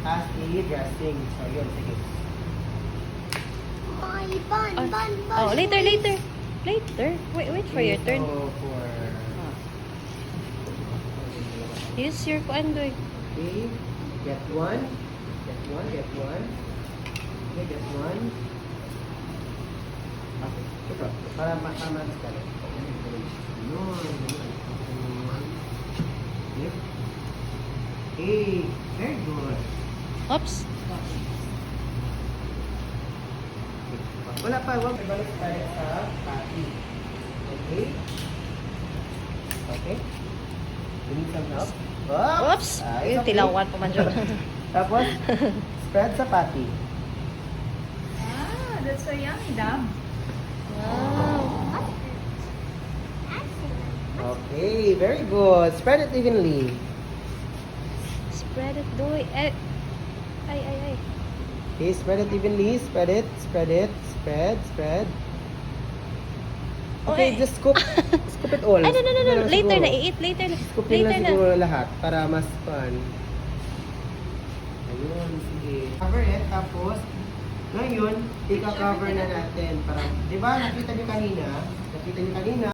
as a dressing. So, yun. Sige. My bun, Oh, bun. oh, later. Wait for your turn. So, for... Use your kuandoy. Okay. Get one. Get one. Get one. Okay, get one. Okay. Ito. Para matamas ka rin. Yun. Okay. Okay. Very good. Oops. Wala pa. Huwag ibalik tayo sa patty. Okay. Okay. You need some help? Oops. It's Yung okay. tilawan pa man dyan. Tapos, spread sa patty. Ah, that's so yummy, Dam. Wow. Okay, very good. Spread it evenly. Spread it, doy. Ay. Okay, spread it evenly. Spread it. Spread it. Spread. Okay, Okay. just scoop. Scoop it all. Ay, no. Siguro. Later na. I-eat later na. Scoopin Later lang na. siguro lahat para mas fun. Ayun, sige. Cover it, tapos, ngayon, ika-cover na natin. Parang, di ba, nakita niyo kanina,